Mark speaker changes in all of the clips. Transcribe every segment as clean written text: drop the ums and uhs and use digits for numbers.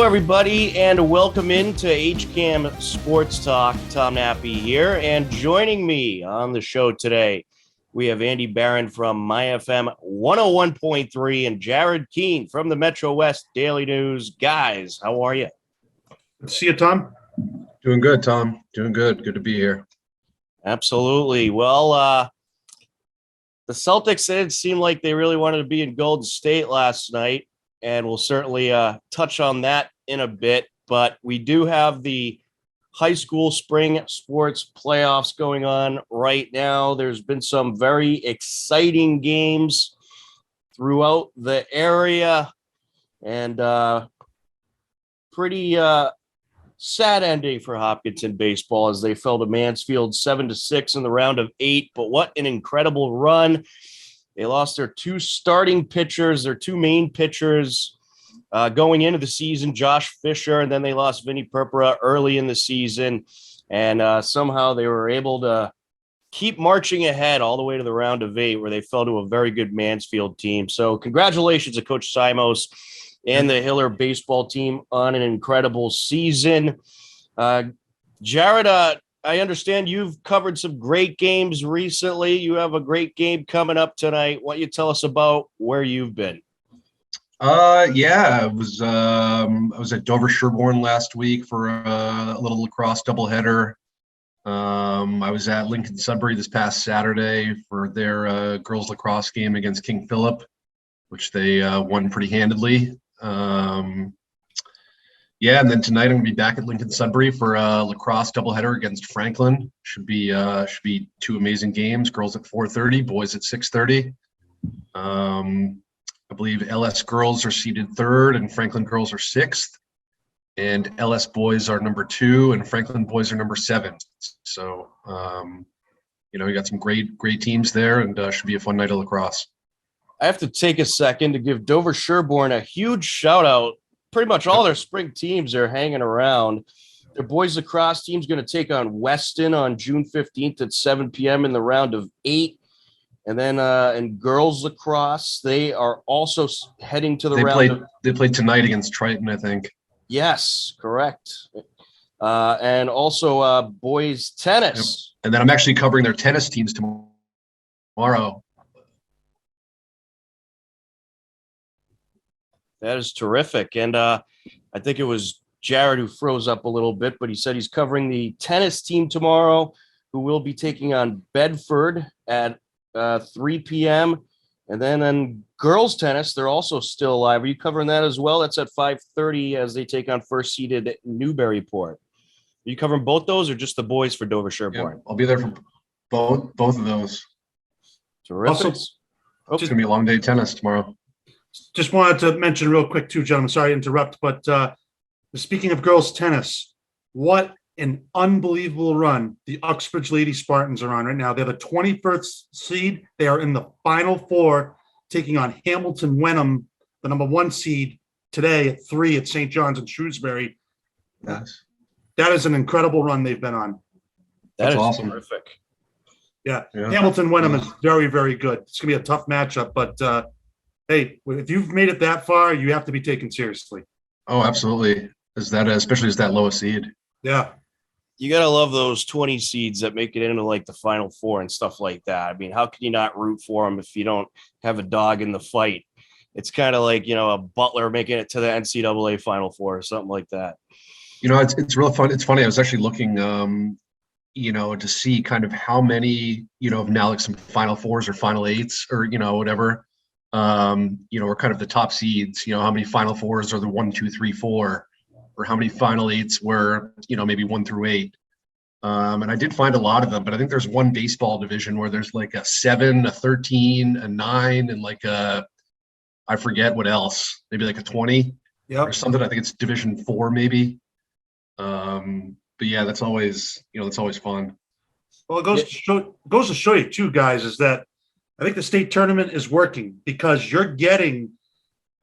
Speaker 1: everybody, and welcome into HCAM Sports Talk. Tom Nappy here, and joining me on the show today, we have Andy Barron from MyFM 101.3 and Jared Keene from the Metrowest Daily News. Guys, how are you?
Speaker 2: Good to see you, Tom.
Speaker 3: Doing good, Tom. Doing good. Good to be here.
Speaker 1: Absolutely. Well, the Celtics didn't seem like they really wanted to be in Golden State last night, and we'll certainly touch on that in a bit. But we do have the high school spring sports playoffs going on right now. There's been some very exciting games throughout the area, and pretty sad ending for Hopkinton baseball as they fell to Mansfield 7-6 in the round of 8. But what an incredible run. They lost their two starting pitchers, their two main pitchers going into the season, Josh Fisher, and then they lost Vinny Purpura early in the season. And somehow they were able to keep marching ahead all the way to the round of 8, where they fell to a very good Mansfield team. So congratulations to Coach Simos and the Hiller baseball team on an incredible season. Jared, I understand you've covered some great games recently. You have a great game coming up tonight. Why don't you tell us about where you've been?
Speaker 3: Yeah, I was at Dover Sherborne last week for a little lacrosse doubleheader. I was at Lincoln Sudbury this past Saturday for their girls lacrosse game against King Philip, which they won pretty handedly. Yeah, and then tonight I'm gonna be back at Lincoln Sudbury for a lacrosse doubleheader against Franklin. Should be two amazing games. Girls at 4:30, boys at 6:30. I believe LS girls are seeded 3rd and Franklin girls are 6th, and LS boys are number 2 and Franklin boys are number 7. So we got some great teams there, and should be a fun night of lacrosse.
Speaker 1: I have to take a second to give Dover Sherborne a huge shout out. Pretty much all their spring teams are hanging around. Their boys lacrosse team is going to take on Weston on June 15th at 7 p.m. in the round of 8. And then in girls lacrosse, they are also heading to the round.
Speaker 3: They played tonight against Triton, I think.
Speaker 1: Yes, correct. And also boys tennis.
Speaker 3: Yep. And then I'm actually covering their tennis teams tomorrow.
Speaker 1: That is terrific. And I think it was Jared who froze up a little bit, but he said he's covering the tennis team tomorrow, who will be taking on Bedford at 3 p.m. And then in girls tennis, they're also still alive. Are you covering that as well? That's at 5:30 as they take on first seeded Newburyport. Are you covering both those or just the boys for Dover Sherborne?
Speaker 3: Yeah, I'll be there for both of those.
Speaker 1: Terrific.
Speaker 3: Also, it's going to be a long day of tennis tomorrow.
Speaker 2: Just wanted to mention real quick too, gentlemen, sorry to interrupt, but speaking of girls tennis, what an unbelievable run the Uxbridge Lady Spartans are on right now. They're the 21st seed. They are in the Final Four, taking on Hamilton Wenham, the number 1 seed, today at 3 at St. John's and Shrewsbury.
Speaker 3: Yes.
Speaker 2: That is an incredible run they've been on.
Speaker 1: That's
Speaker 3: awesome.
Speaker 1: Terrific.
Speaker 2: Yeah. Hamilton Wenham is very, very good. It's going to be a tough matchup, but hey, if you've made it that far, you have to be taken seriously.
Speaker 3: Oh, absolutely. Especially as that lowest seed.
Speaker 2: Yeah.
Speaker 1: You got to love those 20 seeds that make it into like the Final Four and stuff like that. I mean, how can you not root for them if you don't have a dog in the fight? It's kind of like, a Butler making it to the NCAA Final Four or something like that.
Speaker 3: It's real fun. It's funny. I was actually looking, to see kind of how many, now like some Final Fours or Final 8s or, whatever, are kind of the top seeds, how many Final Fours are the 1, 2, 3, 4, or how many Final 8s were, maybe 1 through 8. And I did find a lot of them, but I think there's one baseball division where there's like a 7, a 13, a 9, and like I forget what else, maybe like a 20 or something. I think it's Division 4 maybe. But yeah, that's always fun.
Speaker 2: Well, it goes to show you too, guys, is that I think the state tournament is working because you're getting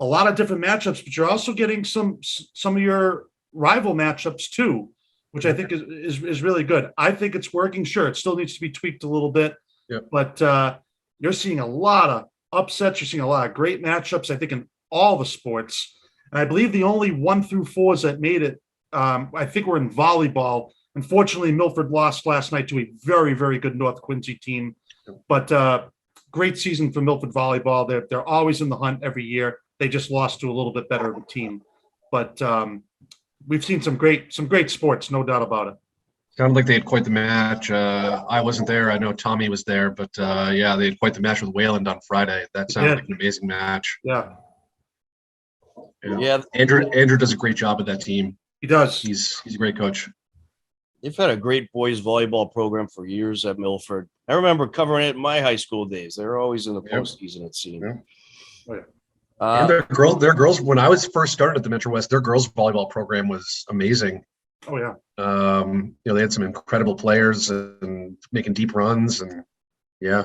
Speaker 2: a lot of different matchups, but you're also getting some of your rival matchups too, which I think is really good. I think it's working. Sure, it still needs to be tweaked a little bit, but you're seeing a lot of upsets. You're seeing a lot of great matchups, I think, in all the sports. And I believe the only 1 through 4s that made it, I think, were in volleyball. Unfortunately, Milford lost last night to a very, very good North Quincy team. But great season for Milford volleyball. They're always in the hunt every year. They just lost to a little bit better of a team. But we've seen some great sports, no doubt about it.
Speaker 3: Sounded like they had quite the match. I wasn't there. I know Tommy was there, but yeah, they had quite the match with Wayland on Friday. That sounded like an amazing match.
Speaker 2: Yeah.
Speaker 1: Yeah.
Speaker 3: Andrew does a great job with that team.
Speaker 2: He does.
Speaker 3: He's a great coach.
Speaker 1: They've had a great boys volleyball program for years at Milford. I remember covering it in my high school days. They were always in the postseason, it seemed.
Speaker 3: Yeah.
Speaker 2: Oh, yeah.
Speaker 3: And their girls, when I was first started at the Metrowest, their girls volleyball program was amazing.
Speaker 2: Oh, yeah.
Speaker 3: They had some incredible players and making deep runs, and yeah.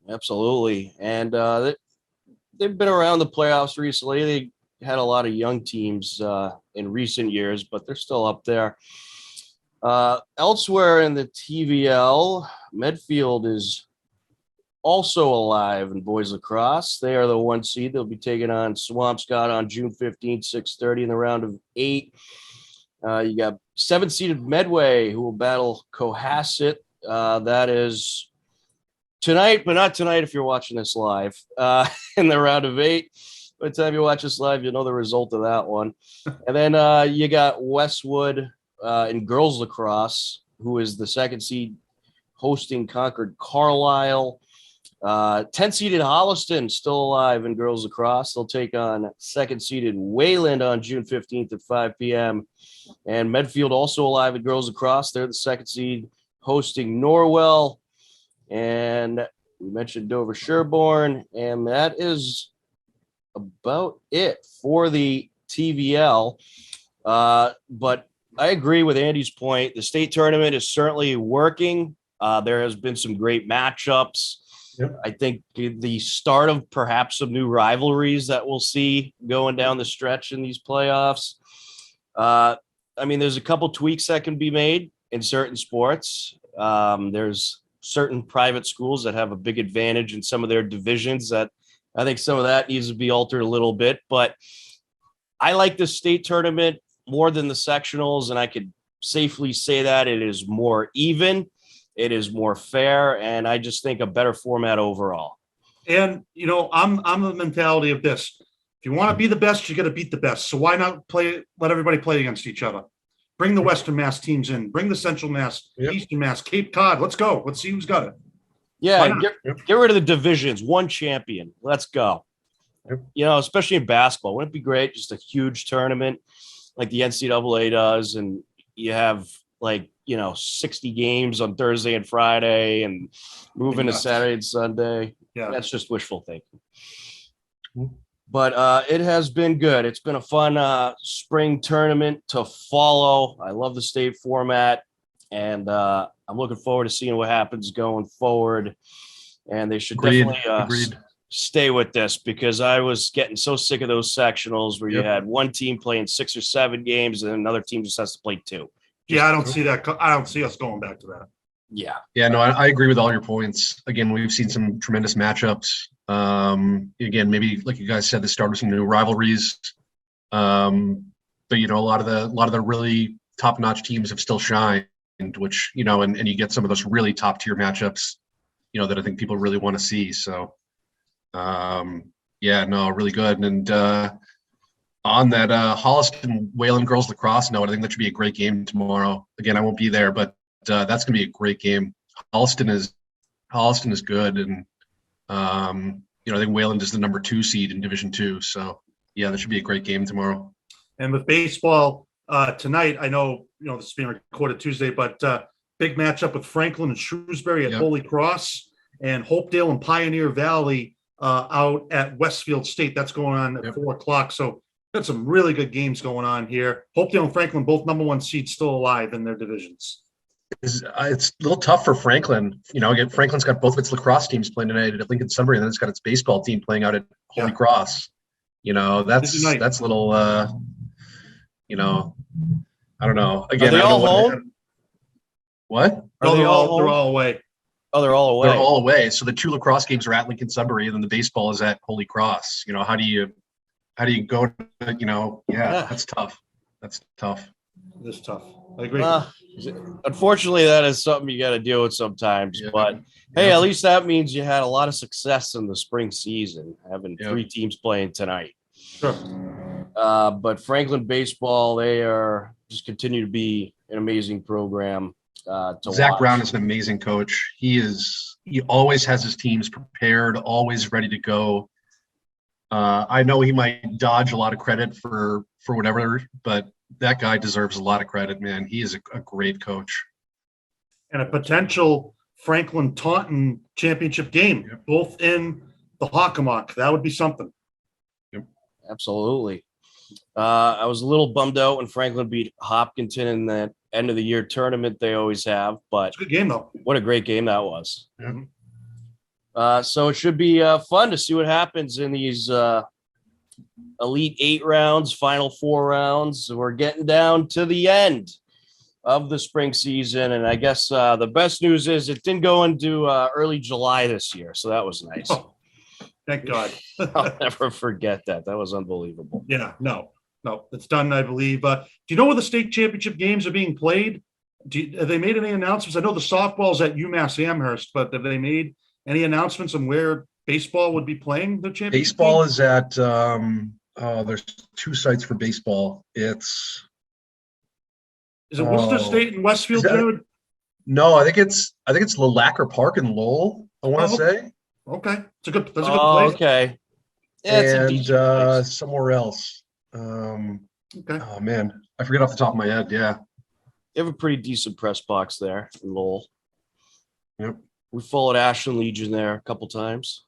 Speaker 1: Absolutely. And they've been around the playoffs recently. They had a lot of young teams in recent years, but they're still up there. Elsewhere in the TVL, Medfield is also alive in boys lacrosse. They are the 1 seed. They'll be taking on Swampscott on June 15th, 6:30 in the round of 8. You got 7-seeded Medway who will battle Cohasset. That is tonight, but not tonight if you're watching this live. In the round of 8. By the time you watch this live, you'll know the result of that one. And then you got Westwood in girls lacrosse, who is the 2nd seed hosting Concord Carlisle. 10-seeded Holliston still alive in girls lacrosse. They'll take on 2nd-seeded Wayland on June 15th at 5 p.m. And Medfield also alive in girls lacrosse. They're the 2nd seed hosting Norwell. And we mentioned Dover Sherborne. And that is about it for the TVL. But I agree with Andy's point. The state tournament is certainly working. There has been some great matchups.
Speaker 2: Yep.
Speaker 1: I think the start of perhaps some new rivalries that we'll see going down the stretch in these playoffs. I mean, there's a couple tweaks that can be made in certain sports. There's certain private schools that have a big advantage in some of their divisions that I think some of that needs to be altered a little bit. But I like the state tournament more than the sectionals, and I could safely say that it is more even. It is more fair, and I just think a better format overall.
Speaker 2: And, I'm the mentality of this. If you want to be the best, you got to beat the best. So why not let everybody play against each other? Bring the Western Mass teams in. Bring the Central Mass, Eastern Mass, Cape Cod. Let's go. Let's see who's got it.
Speaker 1: Yeah, get rid of the divisions. One champion. Let's go. Yep. Especially in basketball. Wouldn't it be great? Just a huge tournament like the NCAA does, and you have 60 games on Thursday and Friday and moving to Saturday and Sunday.
Speaker 2: Yeah.
Speaker 1: That's just wishful thinking. But it has been good. It's been a fun spring tournament to follow. I love the state format, and I'm looking forward to seeing what happens going forward. And they should definitely stay with this, because I was getting so sick of those sectionals where you had one team playing 6 or 7 games and another team just has to play 2.
Speaker 2: Yeah, I don't see that. I don't see us going back to that.
Speaker 1: Yeah.
Speaker 3: Yeah, no, I agree with all your points. Again, we've seen some tremendous matchups. Again, maybe like you guys said, the start of some new rivalries. But a lot of the really top-notch teams have still shined, which, and you get some of those really top-tier matchups, that I think people really want to see. So, really good. And on that Holliston Wayland girls lacrosse note, I think that should be a great game tomorrow. Again, I won't be there, but that's going to be a great game. Holliston is good, and I think Wayland is the number 2 seed in Division 2. So yeah, that should be a great game tomorrow.
Speaker 2: And with baseball tonight, I know this is being recorded Tuesday, but big matchup with Franklin and Shrewsbury at Holy Cross, and Hopedale and Pioneer Valley out at Westfield State. That's going on at 4:00. So got some really good games going on here. Hopedale and Franklin, both number 1 seeds, still alive in their divisions.
Speaker 3: It's a little tough for Franklin. Again, Franklin's got both of its lacrosse teams playing tonight at Lincoln Sunbury, and then it's got its baseball team playing out at Holy Cross. That's a little, I don't know. Again,
Speaker 1: are they all home?
Speaker 3: What?
Speaker 2: They're all away.
Speaker 1: Oh, they're all away.
Speaker 3: They're all away. So the 2 lacrosse games are at Lincoln Sunbury, and then the baseball is at Holy Cross. How do you How do you go?
Speaker 1: Yeah.
Speaker 3: That's tough. That's tough.
Speaker 2: It is tough. I agree.
Speaker 1: Unfortunately, that is something you got to deal with sometimes.
Speaker 3: Yeah.
Speaker 1: But hey, at least that means you had a lot of success in the spring season, having 3 teams playing tonight.
Speaker 2: Sure.
Speaker 1: But Franklin baseball, they are just continue to be an amazing program to
Speaker 3: Zach
Speaker 1: watch.
Speaker 3: Brown is an amazing coach. He always has his teams prepared, always ready to go. I know he might dodge a lot of credit for whatever, but that guy deserves a lot of credit, man. He is a great coach.
Speaker 2: And a potential Franklin Taunton championship game, both in the Hockomock. That would be something.
Speaker 3: Yep.
Speaker 1: Absolutely. I was a little bummed out when Franklin beat Hopkinton in that end of the year tournament they always have, but
Speaker 2: It's a good game though.
Speaker 1: what a great game that was.
Speaker 2: Mm-hmm.
Speaker 1: So it should be fun to see what happens in these Elite 8 rounds, Final 4 rounds. We're getting down to the end of the spring season, and I guess the best news is it didn't go into early July this year, so that was nice.
Speaker 2: Oh, thank God.
Speaker 1: I'll never forget that. That was unbelievable.
Speaker 2: Yeah, no, it's done, I believe. Do you know where the state championship games are being played? Have they made any announcements? I know the softball's at UMass Amherst, but have they made any announcements on where baseball would be playing the championship?
Speaker 3: Baseball is at there's 2 sites for baseball. Is
Speaker 2: it Worcester State and Westfield, Jared?
Speaker 3: No, I think it's Lacrosse Park in Lowell, I want to say.
Speaker 2: Okay. That's a good place.
Speaker 1: Okay. Yeah, it's a
Speaker 3: And
Speaker 1: decent place.
Speaker 3: somewhere else.
Speaker 2: Okay.
Speaker 3: Oh man, I forget off the top of my head. Yeah.
Speaker 1: They have a pretty decent press box there in Lowell.
Speaker 3: Yep.
Speaker 1: We followed Ashland Legion there a couple times.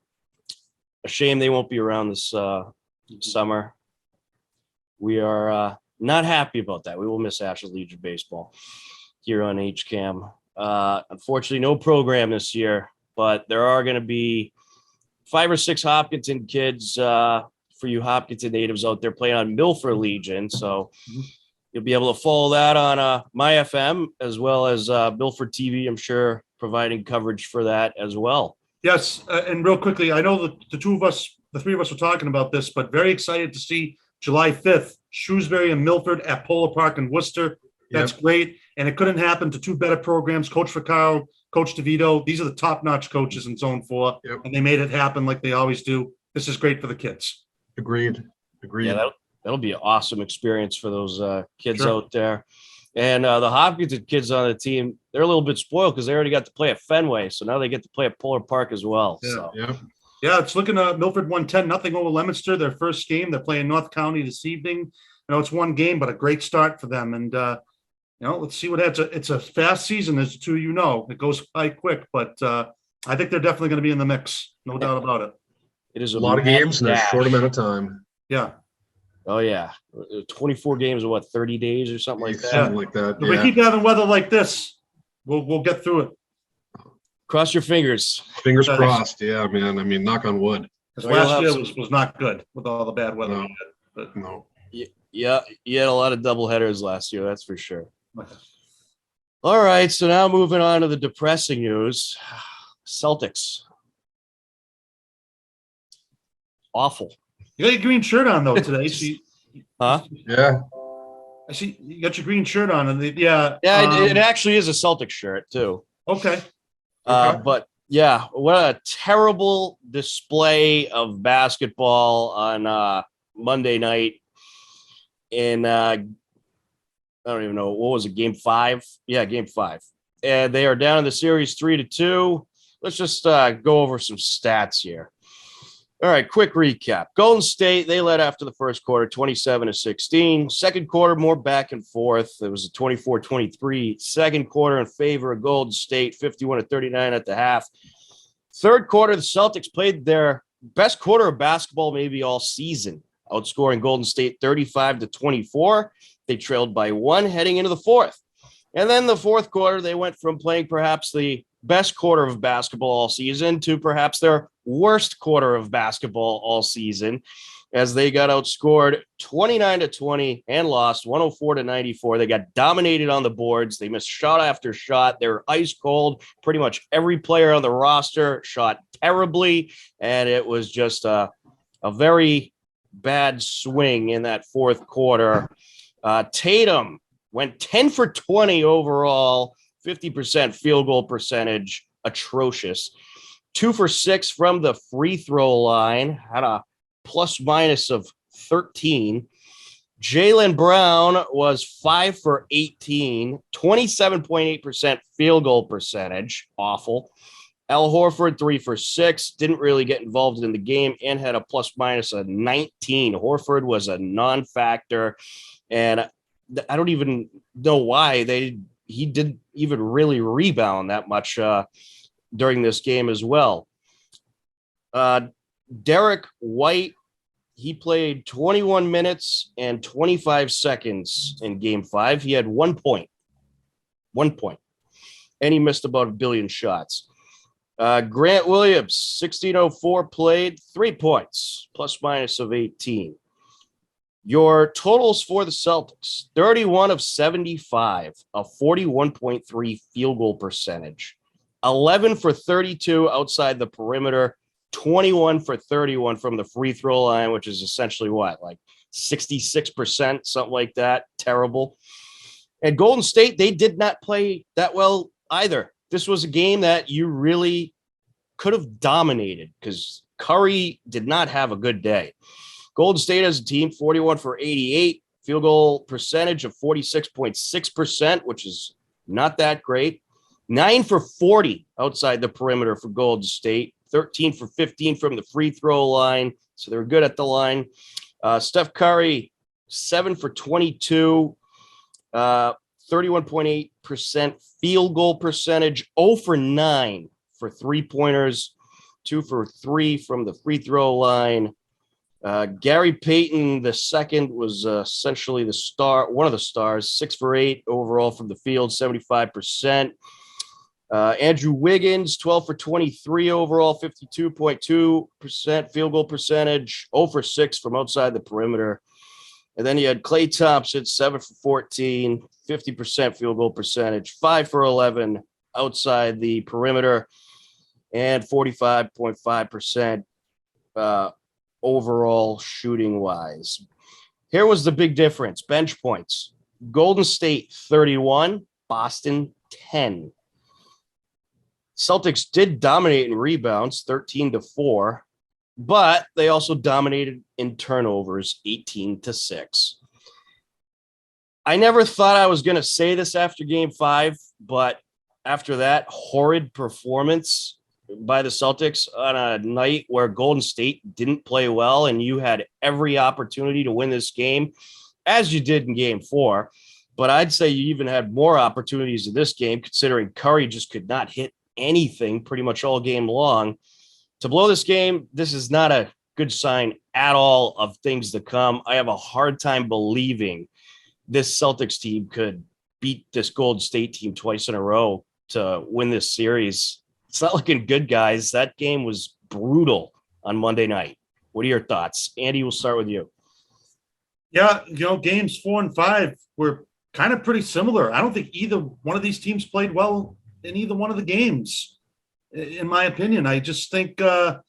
Speaker 1: A shame they won't be around this summer. We are not happy about that. We will miss Ashland Legion baseball here on HCAM. Unfortunately, no program this year, but there are going to be 5 or 6 Hopkinton kids for you Hopkinton natives out there playing on Milford Legion. So you'll be able to follow that on MyFM as well as Milford TV, I'm sure, providing coverage for that as well.
Speaker 2: Yes, and real quickly, I know the 3 of us were talking about this, but very excited to see July 5th, Shrewsbury and Milford at Polo Park in Worcester. That's great. And it couldn't happen to 2 better programs, Coach Ficaro, Coach DeVito. These are the top-notch coaches in Zone 4, and they made it happen like they always do. This is great for the kids.
Speaker 3: Agreed.
Speaker 1: Yeah, that'll be an awesome experience for those kids out there. And the Hopkinton kids on the team, they're a little bit spoiled because they already got to play at Fenway. So now they get to play at Polar Park as well.
Speaker 2: Yeah, it's looking at Milford 110-0 over Leominster, their first game. They're playing North County this evening. I know it's 1 game, but a great start for them. And, let's see what happens. It's a fast season, as the 2 of you know. It goes by quick, but I think they're definitely going to be in the mix. No doubt about it.
Speaker 1: It is
Speaker 3: a lot of games in a short amount of time.
Speaker 2: Yeah.
Speaker 1: Oh, yeah. 24 games in 30 days or something like that?
Speaker 3: Something like that.
Speaker 2: If we keep having weather like this, we'll get through it.
Speaker 1: Cross your fingers.
Speaker 3: Fingers crossed. Yeah, man. I mean, knock on wood.
Speaker 2: Because last year was not good with all the bad weather.
Speaker 3: No.
Speaker 1: Yeah, you had a lot of double headers last year, that's for sure. All right, so now moving on to the depressing news. Celtics. Awful.
Speaker 2: You got your green shirt on, though, today.
Speaker 1: Huh?
Speaker 3: Yeah.
Speaker 2: I see you got your green shirt on. And
Speaker 1: it actually is a Celtics shirt, too.
Speaker 2: Okay.
Speaker 1: But, yeah, what a terrible display of basketball on Monday night. In I don't even know, what was it, game 5? Yeah, game 5. And they are down in the series 3-2. Let's just go over some stats here. All right, quick recap. Golden State, they led after the first quarter, 27-16. Second quarter, more back and forth. It was a 24-23. Second quarter in favor of Golden State, 51-39 at the half. Third quarter, the Celtics played their best quarter of basketball maybe all season, outscoring Golden State 35-24. They trailed by 1 heading into the fourth. And then the fourth quarter, they went from playing perhaps the best quarter of basketball all season to perhaps their worst quarter of basketball all season, as they got outscored 29-20 and lost 104-94. They got dominated on the boards. They missed shot after shot. They were ice cold. Pretty much every player on the roster shot terribly. And it was just a very bad swing in that fourth quarter. Tatum went 10 for 20 overall, 50% field goal percentage, atrocious. 2 for 6 from the free throw line, had a plus minus of 13. Jaylen Brown was 5 for 18, 27.8% field goal percentage, awful. Al Horford, 3 for 6, didn't really get involved in the game and had a plus minus of 19. Horford was a non-factor, and I don't even know why he didn't even really rebound that much during this game as well. Derek White, he played 21 minutes and 25 seconds in game 5. He had 1 point, and he missed about a billion shots. Grant Williams, 1604, played 3 points, plus minus of 18. Your totals for the Celtics, 31 of 75, a 41.3 field goal percentage, 11 for 32 outside the perimeter, 21 for 31 from the free throw line, which is essentially what, like 66%, something like that. Terrible. And Golden State, they did not play that well either. This was a game that you really could have dominated because Curry did not have a good day. Golden State as a team, 41 for 88, field goal percentage of 46.6%, which is not that great. 9 for 40 outside the perimeter for Golden State, 13 for 15 from the free throw line. So they're good at the line. Steph Curry, 7 for 22, 31.8% field goal percentage, 0 for 9 for 3-pointers, 2 for 3 from the free throw line. Gary Payton II was essentially the star, one of the stars, 6 for 8 overall from the field, 75%. Andrew Wiggins, 12 for 23 overall, 52.2% field goal percentage, 0 for 6 from outside the perimeter. And then you had Klay Thompson, 7 for 14, 50% field goal percentage, 5 for 11 outside the perimeter, and 45.5% overall shooting wise. Here was the big difference. Bench points. Golden State 31, Boston 10. Celtics did dominate in rebounds, 13-4, but they also dominated in turnovers, 18-6. I never thought I was going to say this after game 5, but after that horrid performance by the Celtics on a night where Golden State didn't play well and you had every opportunity to win this game, as you did in game 4, but I'd say you even had more opportunities in this game considering Curry just could not hit anything pretty much all game long. To blow this game, this is not a good sign at all of things to come. I have a hard time believing this Celtics team could beat this Golden State team twice in a row to win this series. It's not looking good, guys. That game was brutal on Monday night. What are your thoughts? Andy, we'll start with you.
Speaker 2: Yeah, games 4 and 5 were kind of pretty similar. I don't think either one of these teams played well in either one of the games, in my opinion. I just think it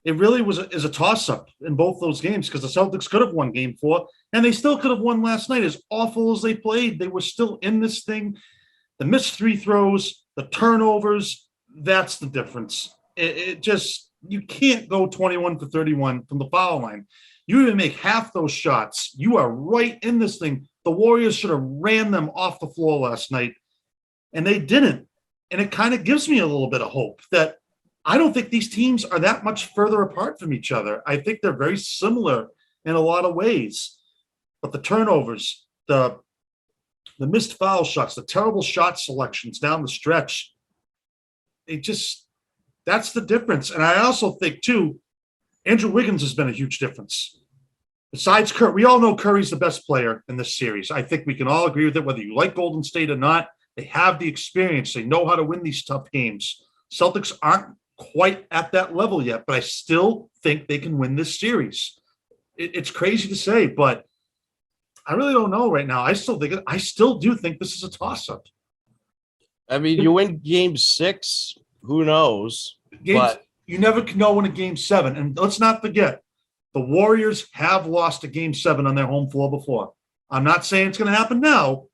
Speaker 2: really is a toss-up in both those games because the Celtics could have won game 4, and they still could have won last night. As awful as they played, they were still in this thing. The missed free throws, the turnovers, that's the difference. It just, you can't go 21 for 31 from the foul line. You even make half those shots, you are right in this thing. The Warriors should have ran them off the floor last night, and they didn't. And it kind of gives me a little bit of hope that I don't think these teams are that much further apart from each other. I think they're very similar in a lot of ways. But the turnovers, the missed foul shots, the terrible shot selections down the stretch, that's the difference. And I also think, too, Andrew Wiggins has been a huge difference. Besides Curry, we all know Curry's the best player in this series. I think we can all agree with it, whether you like Golden State or not. They have the experience. They know how to win these tough games. Celtics aren't quite at that level yet, but I still think they can win this series. It's crazy to say, but I really don't know right now. I still do think this is a toss-up.
Speaker 1: I mean, you win game 6, who knows?
Speaker 2: You never know in a game 7. And let's not forget, The Warriors have lost a game 7 on their home floor before. I'm not saying it's going to happen now,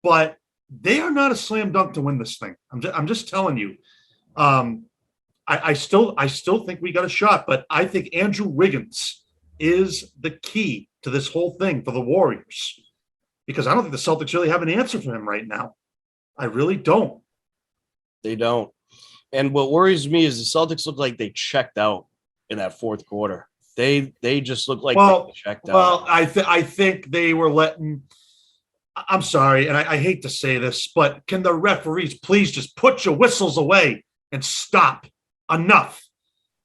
Speaker 2: but they are not a slam dunk to win this thing. I'm just telling you. I still think we got a shot, but I think Andrew Wiggins is the key to this whole thing for the Warriors, because I don't think the Celtics really have an answer for him right now. I really don't.
Speaker 1: They don't. And what worries me is the Celtics look like they checked out in that fourth quarter. They just look like they checked out.
Speaker 2: Well, I think they were letting. I'm sorry, and I hate to say this, but can the referees please just put your whistles away and stop? Enough.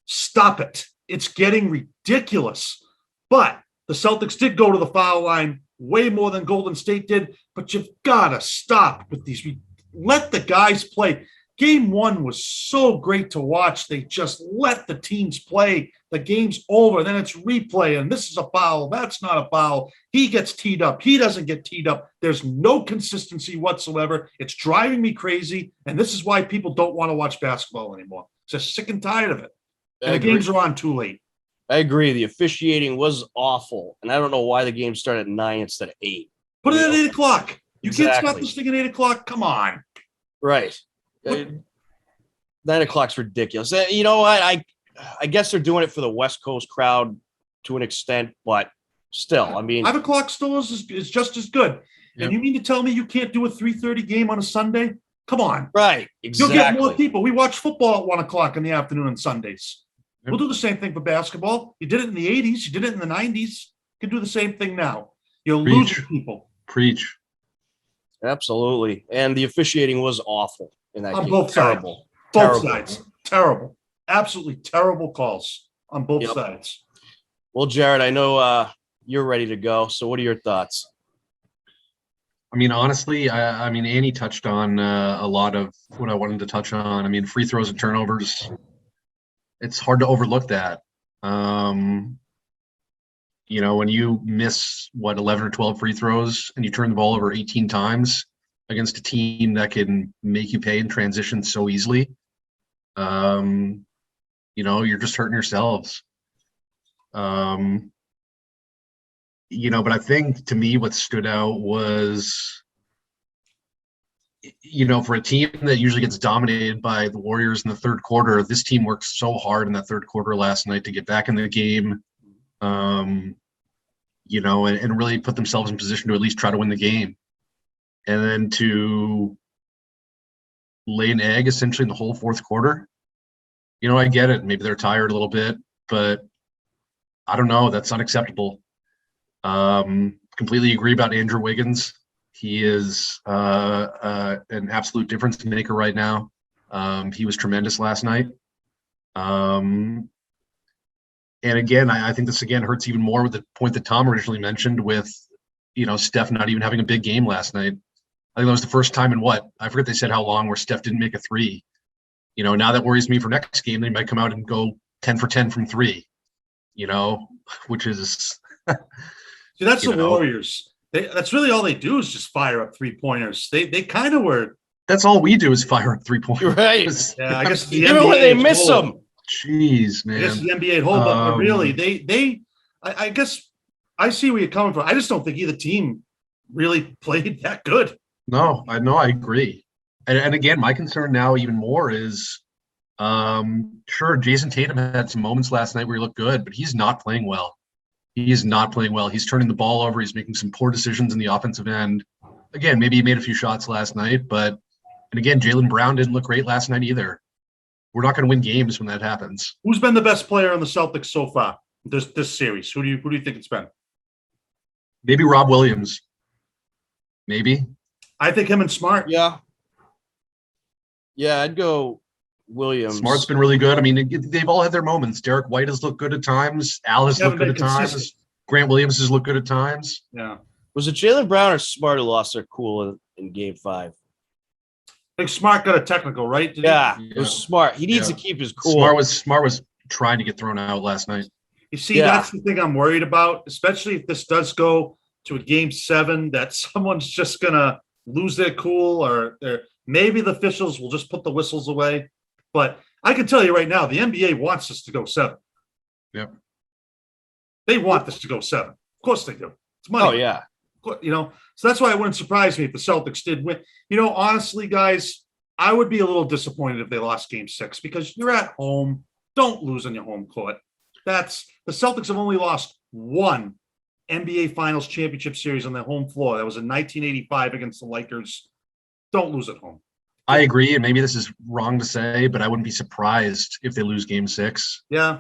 Speaker 2: Stop it. It's getting ridiculous. But the Celtics did go to the foul line way more than Golden State did, but you've got to stop with these. Let the guys play. Game 1 was so great to watch. They just let the teams play. The game's over. Then it's replay, and this is a foul. That's not a foul. He gets teed up. He doesn't get teed up. There's no consistency whatsoever. It's driving me crazy, and this is why people don't want to watch basketball anymore. Just sick and tired of it. And the games are on too late.
Speaker 1: I agree. The officiating was awful, and I don't know why the game started at 9 instead of 8.
Speaker 2: Put it at 8 o'clock. You can't stop this thing at 8 o'clock? Come on.
Speaker 1: Right. 9 o'clock's ridiculous. You know what? I guess they're doing it for the West Coast crowd to an extent, but still, I mean,
Speaker 2: 5 o'clock still is just as good. Yep. And you mean to tell me you can't do a 3:30 game on a Sunday? Come on.
Speaker 1: Right. Exactly.
Speaker 2: You'll get more people. We watch football at 1 o'clock in the afternoon on Sundays. Yep. We'll do the same thing for basketball. You did it in the 80s. You did it in the 90s. You can do the same thing now. You'll lose people.
Speaker 3: Preach.
Speaker 1: Absolutely. And the officiating was awful in that game.
Speaker 2: Both
Speaker 1: terrible.
Speaker 2: Sides. Both sides. Terrible. Absolutely terrible calls on both sides.
Speaker 1: Well, Jared, I know you're ready to go. So what are your thoughts?
Speaker 3: I mean, honestly, I mean, Annie touched on a lot of what I wanted to touch on. I mean, free throws and turnovers, it's hard to overlook that. You know, when you miss, 11 or 12 free throws and you turn the ball over 18 times against a team that can make you pay in transition so easily, you know, you're just hurting yourselves. You know, but I think to me what stood out was, you know, for a team that usually gets dominated by the Warriors in the third quarter, this team worked so hard in that third quarter last night to get back in the game, you know, and really put themselves in position to at least try to win the game. And then to lay an egg essentially in the whole fourth quarter. You know, I get it. Maybe they're tired a little bit, but I don't know. That's unacceptable. Completely agree about Andrew Wiggins. He is an absolute difference maker right now. He was tremendous last night. And again, I think this again hurts even more with the point that Tom originally mentioned with, you know, Steph not even having a big game last night. I think that was the first time in I forget they said how long where Steph didn't make a three. You know, now that worries me for next game. They might come out and go 10 for 10 from 3, you know, which is
Speaker 2: See, that's the Warriors. That's really all they do is just fire up 3-pointers. They kind of were.
Speaker 3: That's all we do is fire up 3-pointers.
Speaker 1: Right.
Speaker 2: Yeah, I guess the
Speaker 1: even
Speaker 2: NBA
Speaker 1: when they miss them.
Speaker 3: Jeez, man.
Speaker 2: I guess the NBA whole, but really, I guess I see where you're coming from. I just don't think either team really played that good.
Speaker 3: No, I agree. And again, my concern now even more is, sure, Jason Tatum had some moments last night where he looked good, but he's not playing well. He is not playing well. He's turning the ball over. He's making some poor decisions in the offensive end. Again, maybe he made a few shots last night, and again, Jaylen Brown didn't look great last night either. We're not going to win games when that happens.
Speaker 2: Who's been the best player on the Celtics so far this series? Who do you think it's been?
Speaker 3: Maybe Rob Williams. Maybe.
Speaker 2: I think him and Smart.
Speaker 1: Yeah, I'd go Williams.
Speaker 3: Smart's been really good. I mean, they've all had their moments. Derek White has looked good at times. Al has looked good at times. Grant Williams has looked good at times.
Speaker 2: Yeah.
Speaker 1: Was it Jaylen Brown or Smart who lost their cool in Game 5?
Speaker 2: I think Smart got a technical, right?
Speaker 1: It was Smart. He needs to keep his cool.
Speaker 3: Smart was trying to get thrown out last night.
Speaker 2: You see, that's the thing I'm worried about, especially if this does go to a Game 7, that someone's just going to lose their cool, or maybe the officials will just put the whistles away. But I can tell you right now, the NBA wants us to go 7.
Speaker 3: Yep.
Speaker 2: They want this to go 7. Of course they do. It's money.
Speaker 1: Oh, yeah.
Speaker 2: So that's why it wouldn't surprise me if the Celtics did win. Honestly, guys, I would be a little disappointed if they lost game 6 because you're at home. Don't lose on your home court. The Celtics have only lost one NBA Finals championship series on their home floor. That was in 1985 against the Lakers. Don't lose at home.
Speaker 3: I agree, and maybe this is wrong to say, but I wouldn't be surprised if they lose game 6.
Speaker 2: Yeah.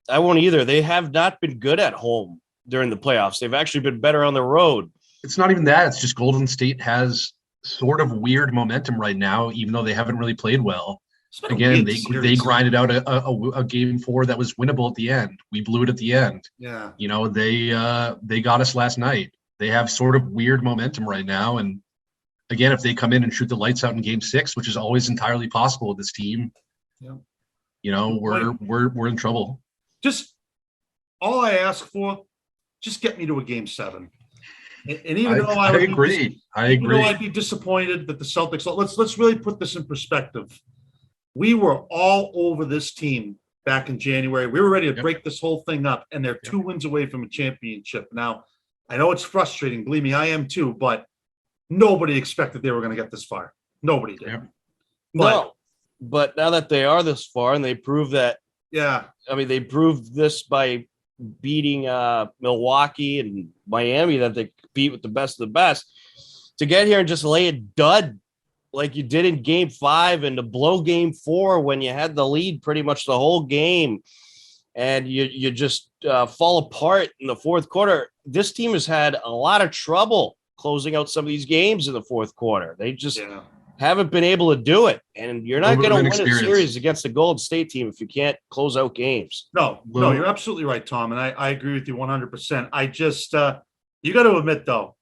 Speaker 1: I won't either. They have not been good at home during the playoffs. They've actually been better on the road.
Speaker 3: It's not even that. It's just Golden State has sort of weird momentum right now, even though they haven't really played well. Again, they grinded out a game 4 that was winnable at the end. We blew it at the end.
Speaker 2: Yeah.
Speaker 3: They got us last night. They have sort of weird momentum right now. And again, if they come in and shoot the lights out in game 6, which is always entirely possible with this team, we're in trouble.
Speaker 2: Just all I ask for, just get me to a game 7. And even though I agree, I'd be disappointed that the Celtics. Let's really put this in perspective. We were all over this team back in January. We were ready to break this whole thing up, and they're 2 wins away from a championship. Now, I know it's frustrating. Believe me, I am too. But nobody expected they were going to get this far. Nobody did.
Speaker 1: Yeah. But now that they are this far, and they prove that.
Speaker 2: Yeah.
Speaker 1: I mean, they proved this by beating Milwaukee and Miami that they beat with the best of the best. To get here and just lay a dud like you did in game 5 and to blow game 4 when you had the lead pretty much the whole game and you just fall apart in the fourth quarter. This team has had a lot of trouble closing out some of these games in the fourth quarter. They just haven't been able to do it. And you're not going to win a series against the Golden State team if you can't close out games.
Speaker 2: No, you're absolutely right, Tom. And I agree with you 100%. I just, you got to admit, though,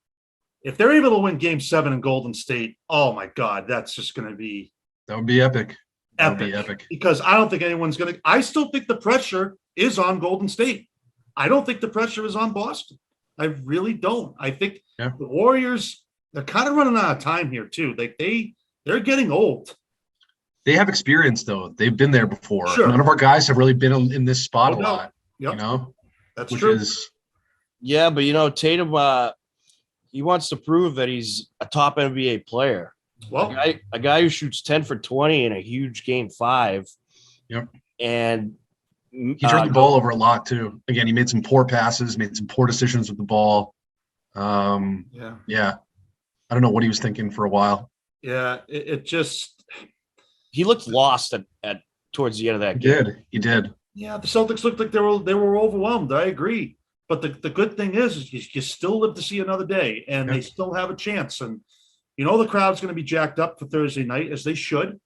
Speaker 2: if they're able to win game 7 in Golden State, oh my God, that's just going to be.
Speaker 3: That would be epic. That would be epic.
Speaker 2: Because I don't think anyone's going to. I still think the pressure is on Golden State. I don't think the pressure is on Boston. I really don't. I think the Warriors, they're kind of running out of time here, too. They're getting old.
Speaker 3: They have experience, though. They've been there before.
Speaker 2: Sure.
Speaker 3: None of our guys have really been in this spot a lot.
Speaker 2: Yep. That's
Speaker 3: which
Speaker 2: true.
Speaker 1: Yeah, but Tatum, he wants to prove that he's a top NBA player.
Speaker 2: Well,
Speaker 1: a guy who shoots 10 for 20 in a huge game 5.
Speaker 3: Yep.
Speaker 1: And
Speaker 3: he turned the ball over a lot too. Again, he made some poor passes, made some poor decisions with the ball. Yeah. I don't know what he was thinking for a while.
Speaker 2: Yeah, it just.
Speaker 1: He looked lost at towards the end of that game.
Speaker 3: He did.
Speaker 2: Yeah, the Celtics looked like they were overwhelmed. I agree. But the good thing is you still live to see another day, and they still have a chance. And the crowd's going to be jacked up for Thursday night, as they should.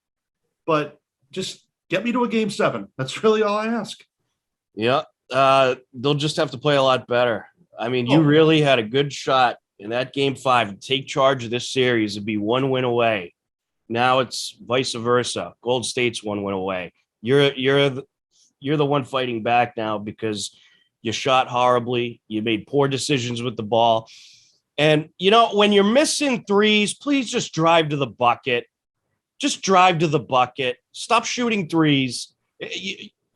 Speaker 2: But just get me to a game 7. That's really all I ask.
Speaker 1: Yeah, they'll just have to play a lot better. I mean, you really had a good shot in that game 5 to take charge of this series and be 1 win away. Now it's vice versa. Golden State's 1 win away. You're the one fighting back now because you shot horribly. You made poor decisions with the ball. And, when you're missing threes, please just drive to the bucket. Just drive to the bucket. Stop shooting threes.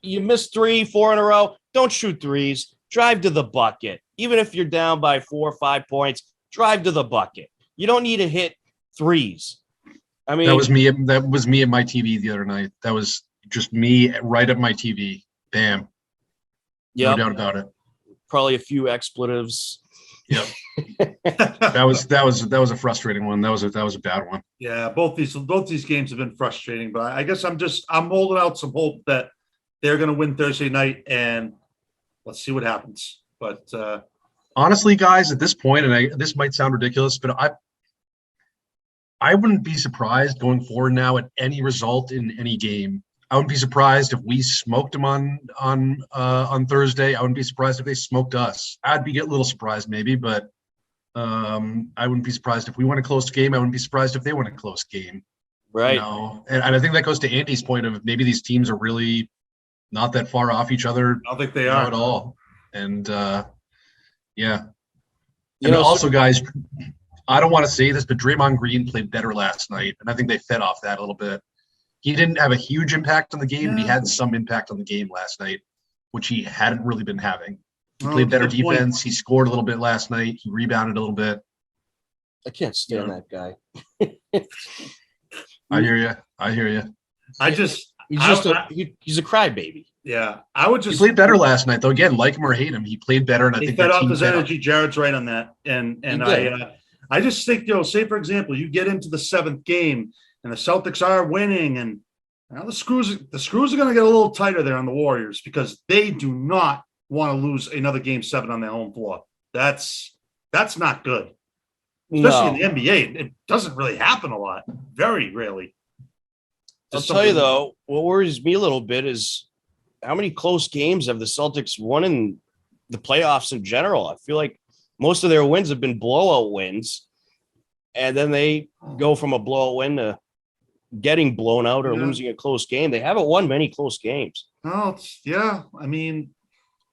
Speaker 1: You missed 3, 4 in a row. Don't shoot threes. Drive to the bucket. Even if you're down by 4 or 5 points, drive to the bucket. You don't need to hit threes. I mean,
Speaker 3: that was me at my TV the other night. That was just me right at my TV. Bam. No doubt about it.
Speaker 1: Probably a few expletives.
Speaker 3: Yep. that was a frustrating one. That was a bad one.
Speaker 2: Yeah, both these games have been frustrating, but I guess I'm holding out some hope that they're going to win Thursday night, and let's see what happens. But
Speaker 3: honestly, guys, at this point, and this might sound ridiculous, but I wouldn't be surprised going forward now at any result in any game. I wouldn't be surprised if we smoked them on Thursday. I wouldn't be surprised if they smoked us. I'd be a little surprised maybe, but I wouldn't be surprised if we won a close game. I wouldn't be surprised if they won a close game.
Speaker 1: Right.
Speaker 3: And I think that goes to Andy's point of maybe these teams are really not that far off each other.
Speaker 2: I don't think they are
Speaker 3: at all. And also, guys, I don't want to say this, but Draymond Green played better last night, and I think they fed off that a little bit. He didn't have a huge impact on the game, but he had some impact on the game last night, which he hadn't really been having. He played better
Speaker 2: Good point.
Speaker 3: defense. He scored a little bit last night. He rebounded a little bit.
Speaker 1: I can't stand that guy.
Speaker 3: I hear you.
Speaker 1: He's a crybaby.
Speaker 2: Yeah, I would just.
Speaker 3: He played better last night, though. Again, like him or hate him, he played better, and I
Speaker 2: He
Speaker 3: think
Speaker 2: fed
Speaker 3: that
Speaker 2: off
Speaker 3: team
Speaker 2: his
Speaker 3: fed
Speaker 2: energy. Jared's right on that, and I just think, say for example, you get into the seventh game and the Celtics are winning, and now the screws are going to get a little tighter there on the Warriors because they do not want to lose another game 7 on their home floor. That's not good, especially in the NBA. It doesn't really happen a lot, very rarely.
Speaker 1: I'll tell you though, what worries me a little bit is how many close games have the Celtics won in the playoffs in general. I feel like most of their wins have been blowout wins, and then they go from a blowout win to getting blown out or losing a close game. They haven't won many close games.
Speaker 2: No, I mean,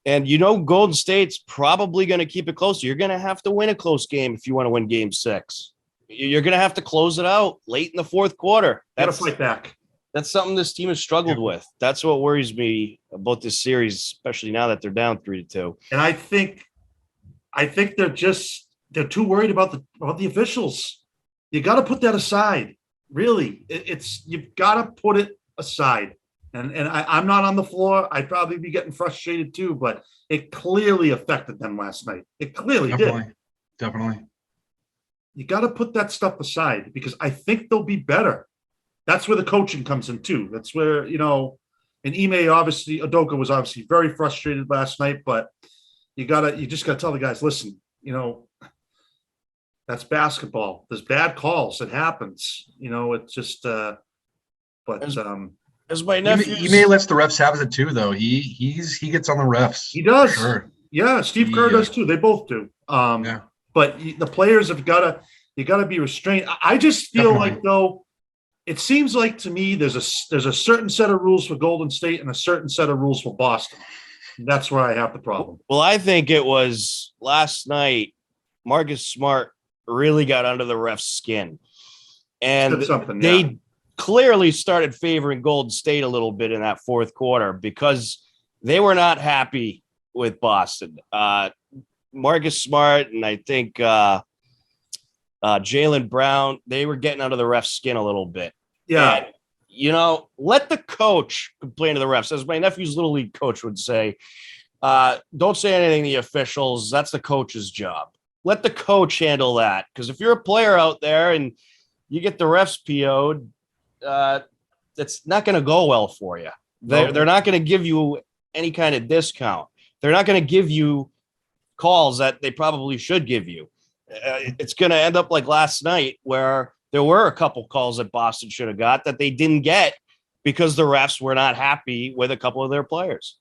Speaker 1: and Golden State's probably going to keep it close. You're going to have to win a close game if you want to win Game 6. You're going to have to close it out late in the fourth quarter.
Speaker 2: Got to fight back.
Speaker 1: That's something this team has struggled with. That's what worries me about this series, especially now that they're down 3-2.
Speaker 2: And I think they're too worried about the officials. You got to put that aside. Really, you've got to put it aside. And I'm not on the floor. I'd probably be getting frustrated too, but it clearly affected them last night. It clearly did.
Speaker 3: Definitely.
Speaker 2: You got to put that stuff aside because I think they'll be better. That's where the coaching comes in too. That's where, and Udoka was obviously very frustrated last night, but you just gotta tell the guys, listen, that's basketball. There's bad calls. It happens. It's just,
Speaker 1: as my nephew,
Speaker 3: he may let the refs have it too, though. He gets on the refs.
Speaker 2: He does.
Speaker 3: Sure.
Speaker 2: Yeah, Steve Kerr does too. They both do. But the players you got to be restrained. I just feel like though, it seems like to me there's a certain set of rules for Golden State and a certain set of rules for Boston. That's where I have the problem.
Speaker 1: Well, I think it was last night. Marcus Smart really got under the ref's skin, and they clearly started favoring Golden State a little bit in that fourth quarter because they were not happy with Boston. Marcus Smart and I think Jaylen Brown, they were getting under the ref's skin a little bit.
Speaker 2: Yeah.
Speaker 1: And, let the coach complain to the refs. As my nephew's little league coach would say, don't say anything to the officials. That's the coach's job. Let the coach handle that. Because if you're a player out there and you get the refs PO'd, that's not going to go well for you. They're not going to give you any kind of discount. They're not going to give you calls that they probably should give you. It's going to end up like last night where there were a couple calls that Boston should have got that they didn't get because the refs were not happy with a couple of their players.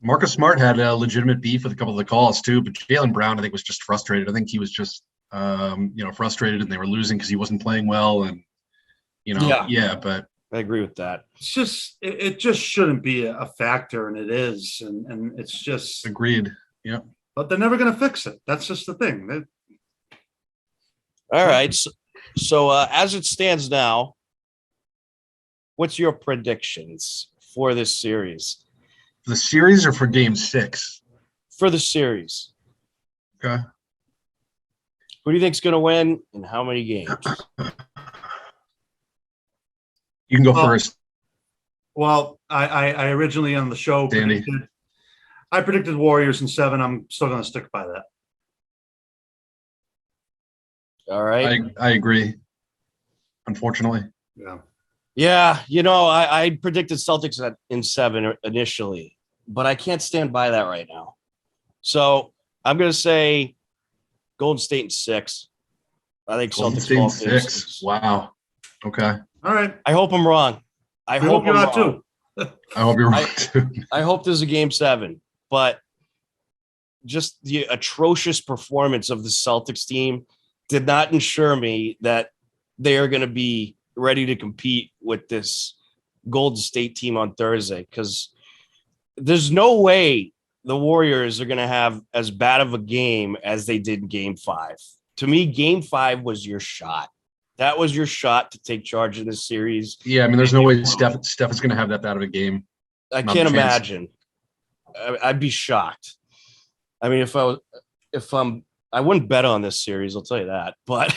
Speaker 3: Marcus Smart had a legitimate beef with a couple of the calls too, but Jaylen Brown, I think, was just frustrated. I think he was just, frustrated and they were losing because he wasn't playing well. And, but
Speaker 1: I agree with that.
Speaker 2: It just shouldn't be a factor, and it is. And it's just
Speaker 3: agreed. Yeah.
Speaker 2: But they're never going to fix it. That's just the thing.
Speaker 1: All right. So as it stands now, what's your predictions for this series?
Speaker 3: For the series or for Game 6?
Speaker 1: For the series.
Speaker 3: Okay.
Speaker 1: Who do you think's going to win and how many games?
Speaker 3: You can go first.
Speaker 2: Well, I originally on the show predicted Warriors in 7. I'm still going to stick by that.
Speaker 1: All right.
Speaker 3: I agree. Unfortunately.
Speaker 2: Yeah.
Speaker 1: I predicted Celtics in 7 initially, but I can't stand by that right now. So I'm going to say Golden State in 6. I think
Speaker 3: Golden
Speaker 1: Celtics
Speaker 3: State in 6. Wow. Okay.
Speaker 2: All right.
Speaker 1: I hope I'm wrong. I hope
Speaker 2: you're
Speaker 1: I'm
Speaker 2: not
Speaker 1: wrong.
Speaker 2: too.
Speaker 3: I hope you're right too.
Speaker 1: I hope there's a Game 7, but just the atrocious performance of the Celtics team did not ensure me that they are going to be ready to compete with this Golden State team on Thursday, because there's no way the Warriors are going to have as bad of a game as they did in Game 5. To me, Game 5 was your shot. That was your shot to take charge of this series.
Speaker 3: Yeah, I mean, there's no way Steph is going to have that bad of a game.
Speaker 1: I can't imagine. I'd be shocked. I mean, I wouldn't bet on this series. I'll tell you that. But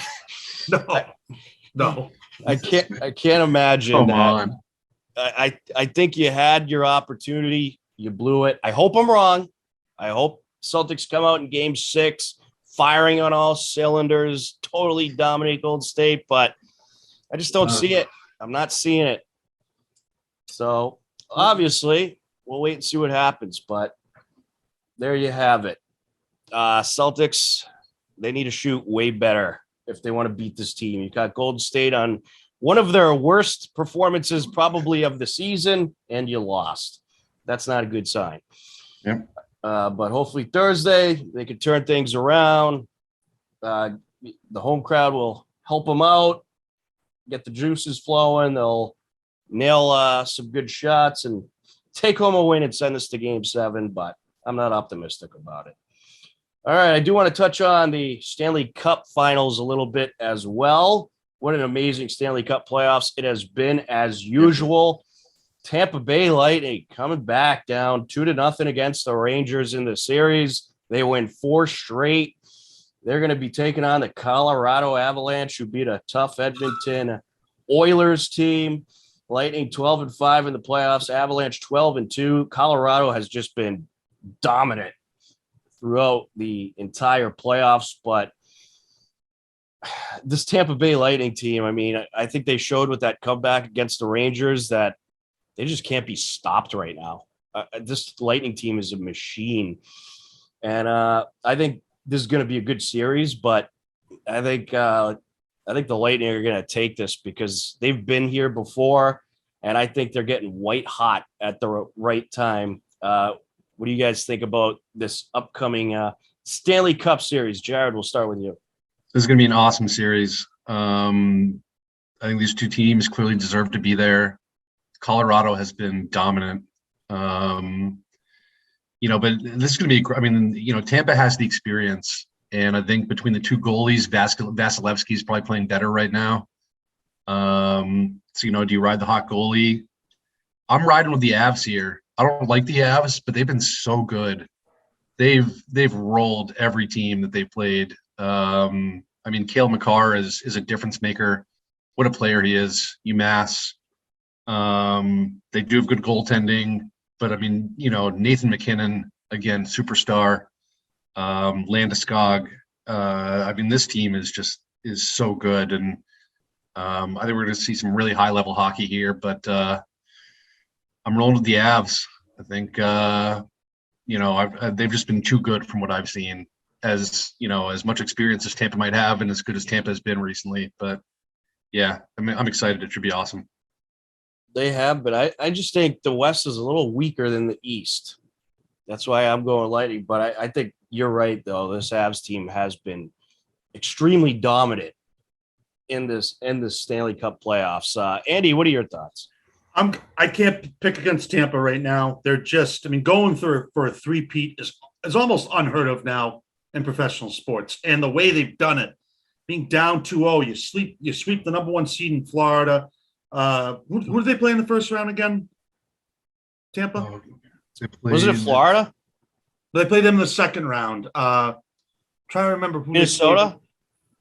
Speaker 2: No.
Speaker 1: I can't imagine
Speaker 3: Come
Speaker 1: that.
Speaker 3: on.
Speaker 1: I think you had your opportunity. You blew it. I hope I'm wrong. I hope Celtics come out in game 6, firing on all cylinders, totally dominate Golden State, but I just don't see it. I'm not seeing it. So obviously we'll wait and see what happens, but there you have it. Celtics, they need to shoot way better if they want to beat this team. You got Golden State on one of their worst performances probably of the season, and you lost. That's not a good sign.
Speaker 3: Yep.
Speaker 1: But hopefully Thursday they can turn things around. The home crowd will help them out, get the juices flowing. They'll nail some good shots and take home a win and send us to game 7, but I'm not optimistic about it. All right, I do want to touch on the Stanley Cup finals a little bit as well. What an amazing Stanley Cup playoffs it has been as usual. Tampa Bay Lightning coming back down 2-0 against the Rangers in the series. They win 4 straight. They're going to be taking on the Colorado Avalanche, who beat a tough Edmonton Oilers team. Lightning 12-5 in the playoffs. Avalanche 12-2. Colorado has just been dominant throughout the entire playoffs, but this Tampa Bay Lightning team, I mean, I think they showed with that comeback against the Rangers that they just can't be stopped right now. This Lightning team is a machine, and I think this is going to be a good series, but I think the Lightning are going to take this because they've been here before, and I think they're getting white hot at the right time. What do you guys think about this upcoming Stanley Cup series? Jared, we'll start with you.
Speaker 3: This is going to be an awesome series. I think these two teams clearly deserve to be there. Colorado has been dominant. But this is going to be, I mean, Tampa has the experience. And I think between the two goalies, Vasilevsky's probably playing better right now. Do you ride the hot goalie? I'm riding with the Avs here. I don't like the Avs, but they've been so good. They've rolled every team that they've played. Cale Makar is a difference maker. What a player he is. UMass. They do have good goaltending, but Nathan McKinnon, again, superstar. Landeskog. This team is so good, and I think we're going to see some really high level hockey here. But I'm rolling with the Avs. I think they've just been too good from what I've seen. As much experience as Tampa might have, and as good as Tampa has been recently. But yeah, I'm excited. It should be awesome.
Speaker 1: They have, but I just think the West is a little weaker than the East. That's why I'm going Lightning. But I think you're right, though. This Avs team has been extremely dominant in this Stanley Cup playoffs. Andy, what are your thoughts?
Speaker 2: I can't pick against Tampa right now. They're just, going through for a three-peat is almost unheard of now in professional sports. And the way they've done it, being down 2-0, you sweep the number 1 seed in Florida. Who did they play in the first round again? Tampa?
Speaker 1: Was it Florida?
Speaker 2: They played them in the second round. Trying to remember who.
Speaker 1: Minnesota?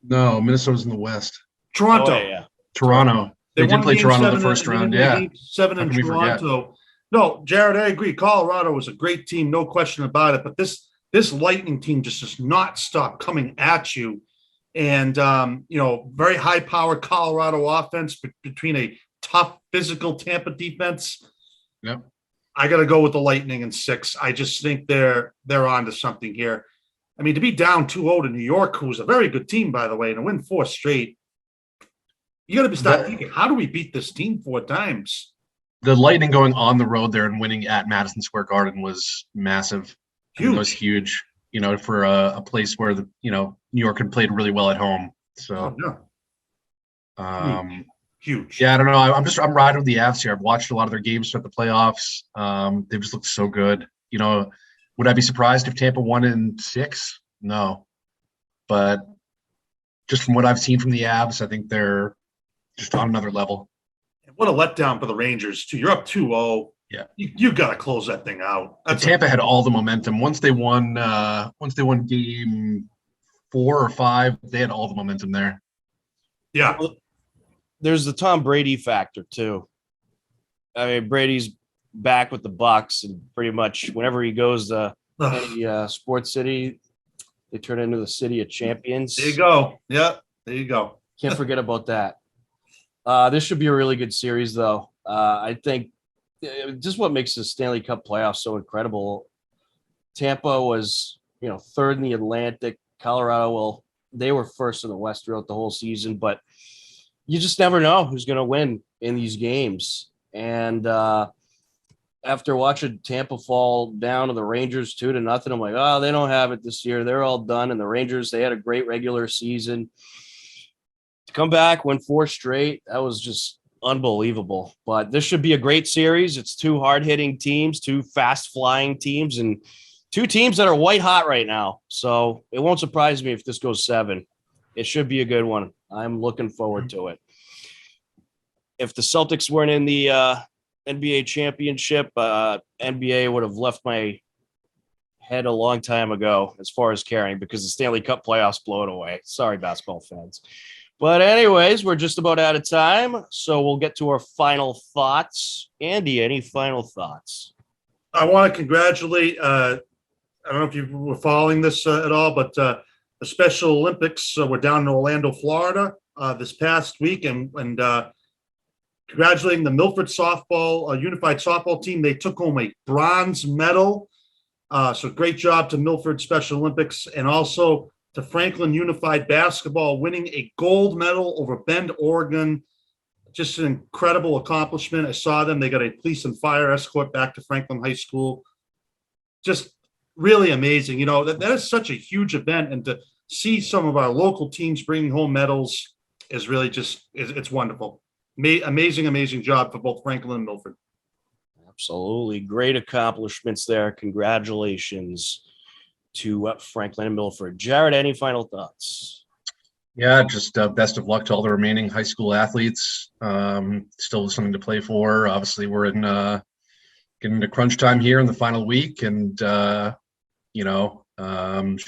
Speaker 3: No, Minnesota's in the West.
Speaker 2: Toronto.
Speaker 1: Oh, yeah.
Speaker 3: Toronto. They did play Toronto in the first round. Yeah.
Speaker 2: 7 in Toronto. No, Jared, I agree. Colorado was a great team, no question about it. But this Lightning team just does not stop coming at you. And, very high-powered Colorado offense between a tough physical Tampa defense.
Speaker 3: Yep.
Speaker 2: I got to go with the Lightning in 6. I just think they're on to something here. To be down 2-0 to New York, who's a very good team, by the way, and to win 4 straight, you got to start thinking, how do we beat this team 4 times?
Speaker 3: The Lightning going on the road there and winning at Madison Square Garden was massive. Huge. It was huge, for a place where New York had played really well at home. So,
Speaker 2: huge.
Speaker 3: Yeah, I don't know. I'm riding with the Avs here. I've watched a lot of their games throughout the playoffs. They've just looked so good. Would I be surprised if Tampa won in 6? No, but just from what I've seen from the Avs, I think they're just on another level.
Speaker 2: What a letdown for the Rangers too. You're up 2-0. You got to close that thing out.
Speaker 3: Tampa had all the momentum. Once they won game 4 or 5, they had all the momentum there.
Speaker 2: Yeah.
Speaker 1: Well, there's the Tom Brady factor too. I mean, Brady's back with the Bucks, and pretty much whenever he goes to any sports city, they turn into the city of champions.
Speaker 2: There you go. Yeah, there you go.
Speaker 1: Can't forget about that. This should be a really good series, though. I think just what makes the Stanley Cup playoffs so incredible. Tampa was, third in the Atlantic. Colorado, well, they were first in the West throughout the whole season, but you just never know who's going to win in these games. And after watching Tampa fall down to the Rangers 2-0, I'm like, oh, they don't have it this year. They're all done. And the Rangers, they had a great regular season. To come back, win 4 straight, that was just unbelievable. But this should be a great series. It's 2 hard-hitting teams, 2 fast-flying teams, and 2 teams that are white hot right now. So it won't surprise me if this goes 7. It should be a good one. I'm looking forward to it. If the Celtics weren't in the NBA championship, NBA would have left my head a long time ago as far as caring, because the Stanley Cup playoffs blow it away. Sorry, basketball fans. But anyways, we're just about out of time, so we'll get to our final thoughts. Andy, any final thoughts?
Speaker 2: I want to congratulate, I don't know if you were following this at all, but the Special Olympics were down in Orlando, Florida this past week, and congratulating the Milford softball, unified softball team. They took home a bronze medal. So great job to Milford Special Olympics, and also to Franklin Unified Basketball, winning a gold medal over Bend, Oregon. Just an incredible accomplishment. I saw them. They got a police and fire escort back to Franklin High School. Just really amazing. That is such a huge event, and to see some of our local teams bringing home medals is really it's wonderful. Amazing job for both Franklin and Milford.
Speaker 1: Absolutely. Great accomplishments there. Congratulations to Franklin and Milford. Jared, any final thoughts?
Speaker 3: Yeah, just best of luck to all the remaining high school athletes. Still something to play for. Obviously, we're in getting into crunch time here in the final week, and should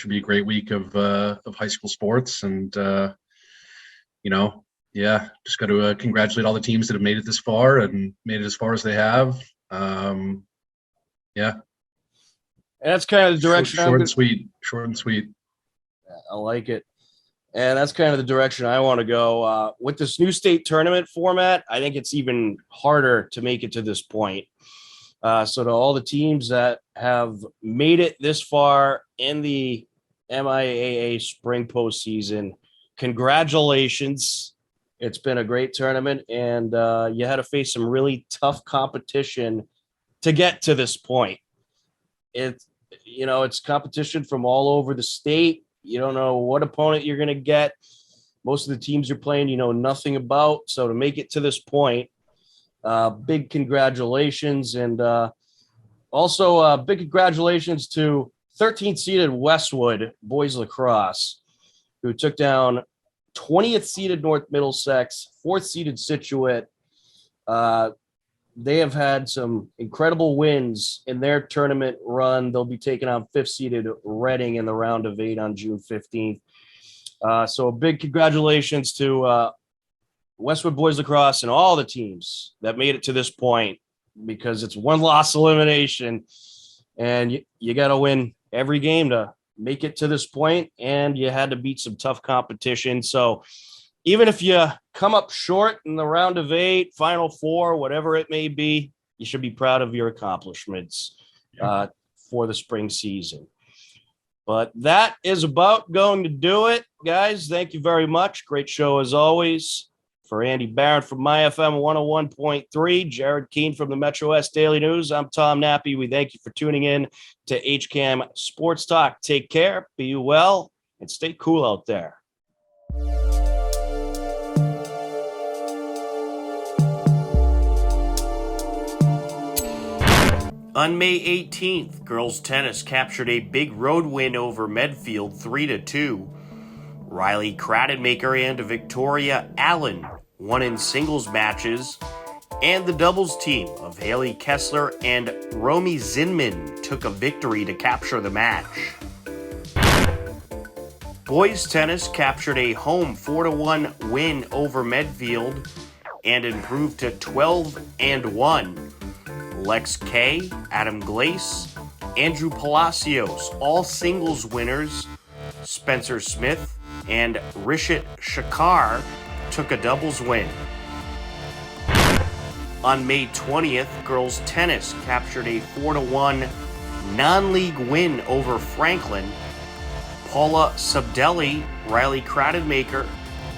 Speaker 3: be a great week of high school sports. And just got to congratulate all the teams that have made it this far and made it as far as they have.
Speaker 1: And that's kind of the direction.
Speaker 3: Short and sweet.
Speaker 1: I like it. And that's kind of the direction I want to go. With this new state tournament format, I think it's even harder to make it to this point. So to all the teams that have made it this far in the MIAA spring postseason, congratulations. It's been a great tournament, and you had to face some really tough competition to get to this point. It's competition from all over the state. You don't know what opponent you're going to get. Most of the teams you're playing, you know nothing about. So to make it to this point, big congratulations. And also big congratulations to 13th seeded Westwood boys lacrosse, who took down 20th seeded North Middlesex, 4th seeded Scituate. They have had some incredible wins in their tournament run. They'll be taking on 5th seeded Reading in the round of 8 on June 15th. So a big congratulations to Westwood boys lacrosse and all the teams that made it to this point, because it's one loss elimination, and you got to win every game to make it to this point, and you had to beat some tough competition. So even if you come up short in the round of 8, Final Four, whatever it may be, you should be proud of your accomplishments for the spring season. But that is about going to do it, guys. Thank you very much. Great show as always. For Andy Barron from MyFM 101.3, Jared Keene from the Metrowest Daily News, I'm Tom Nappy. We thank you for tuning in to HCAM Sports Talk. Take care, be well, and stay cool out there. On May 18th, girls tennis captured a big road win over Medfield 3-2. Riley Kradenmaker and Victoria Allen won in singles matches. And the doubles team of Haley Kessler and Romy Zinman took a victory to capture the match. Boys tennis captured a home 4-1 win over Medfield and improved to 12-1. Lex Kay, Adam Glace, Andrew Palacios, all singles winners. Spencer Smith and Rishit Shakar took a doubles win. On May 20th, girls tennis captured a 4-1 non-league win over Franklin. Paula Subdelli, Riley Crowdenmaker,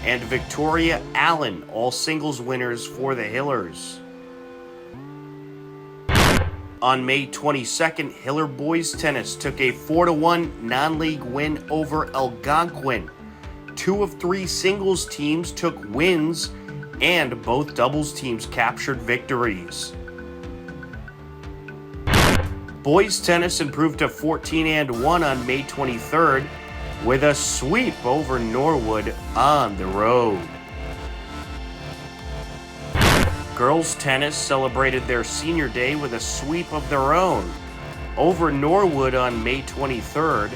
Speaker 1: and Victoria Allen, all singles winners for the Hillers. On May 22nd, Hiller boys tennis took a 4-1 non-league win over Algonquin. 2 of 3 singles teams took wins, and both doubles teams captured victories. Boys tennis improved to 14-1 on May 23rd with a sweep over Norwood on the road. Girls tennis celebrated their senior day with a sweep of their own. Over Norwood on May 23rd,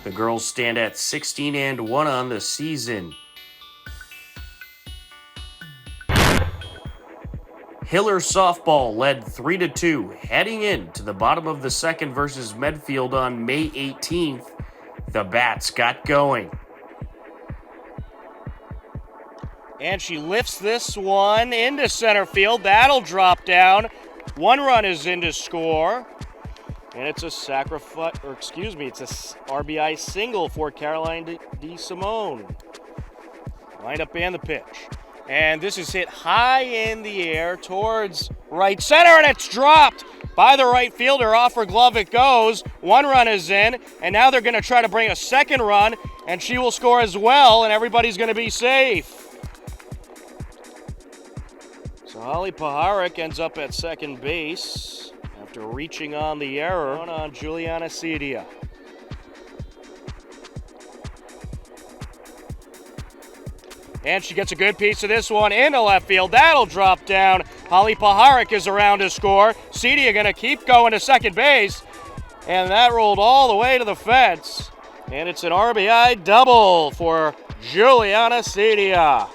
Speaker 1: the girls stand at 16-1 on the season. Hiller softball led 3-2 heading into the bottom of the second versus Medfield on May 18th. The Bats got going.
Speaker 4: And she lifts this one into center field. That'll drop down. 1 run is in to score. And it's a it's a RBI single for Caroline DeSimone. Lined up and the pitch. And this is hit high in the air towards right center, and it's dropped by the right fielder. Off her glove it goes. 1 run is in, and now they're going to try to bring a second run, and she will score as well, and everybody's going to be safe. So Holly Paharik ends up at second base after reaching on the error on Juliana Cedia. And she gets a good piece of this one into left field. That'll drop down. Holly Paharik is around to score. Cedia going to keep going to second base. And that rolled all the way to the fence. And it's an RBI double for Juliana Cedia.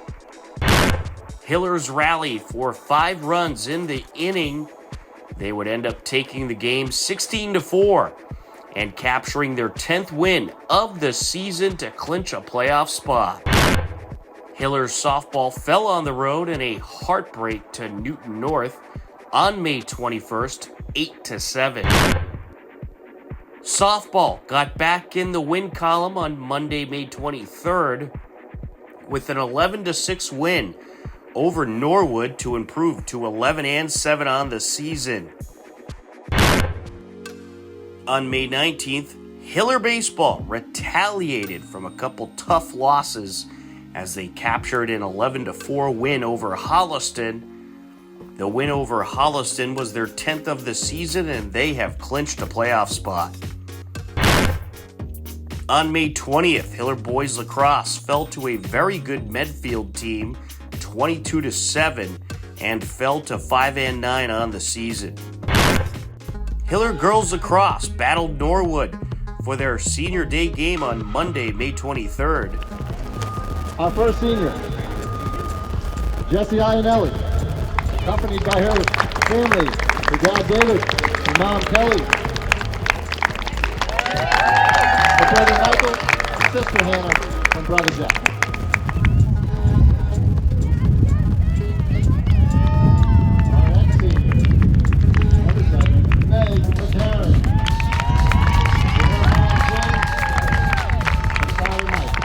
Speaker 1: Hillers rally for 5 runs in the inning. They would end up taking the game 16-4 and capturing their 10th win of the season to clinch a playoff spot. Hillers softball fell on the road in a heartbreak to Newton North on May 21st, 8-7. Softball got back in the win column on Monday, May 23rd with an 11-6 win over Norwood to improve to 11-7 on the season. On May 19th, Hiller baseball retaliated from a couple tough losses as they captured an 11-4 win over Holliston. The win over Holliston was their 10th of the season, and they have clinched a playoff spot. On May 20th, Hiller boys lacrosse fell to a very good Medfield team, 22-7, and fell to 5-9 on the season. Hiller girls lacrosse battled Norwood for their senior day game on Monday, May 23rd.
Speaker 5: Our first senior, Jessie Ionelli, accompanied by her family, her dad David, her mom Kelly, her brother Michael, and sister Hannah, and brother Jeff. Our next senior, number 7, Meg McCarron, with her mom Jane, and father Mike.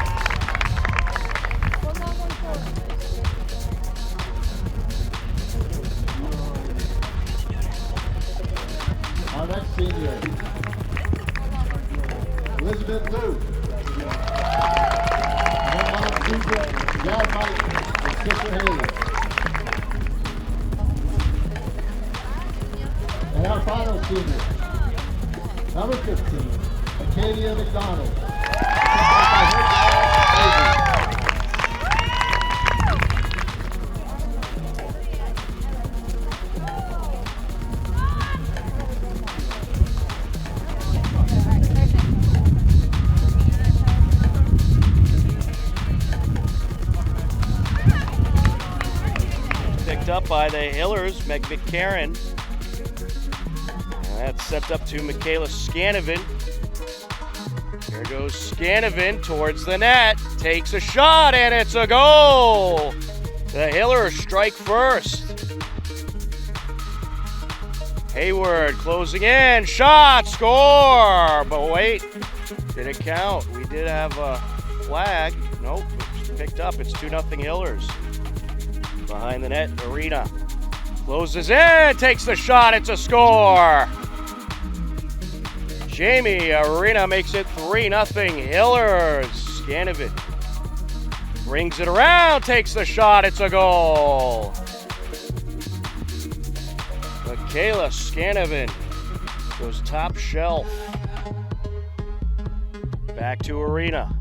Speaker 5: Our next senior, Elizabeth Lou. Her mom, Deidre, dad Mike, and sister Haley. And our final senior, number 15, Acadia McDonald.
Speaker 4: picked up by the Hillers, Meg McCarran. And that's set up to Michaela Scanovan. Here goes Scanovan towards the net, takes a shot, and it's a goal! The Hillers strike first. Hayward closing in, shot, score! But wait, did it count? We did have a flag. Nope, it's picked up. It's 2-0 Hillers. Behind the net, Arena closes in, takes the shot, it's a score! Jamie Arena makes it 3-0 Hillers. Scanovan brings it around, takes the shot, it's a goal! Michaela Scanovan goes top shelf. Back to Arena.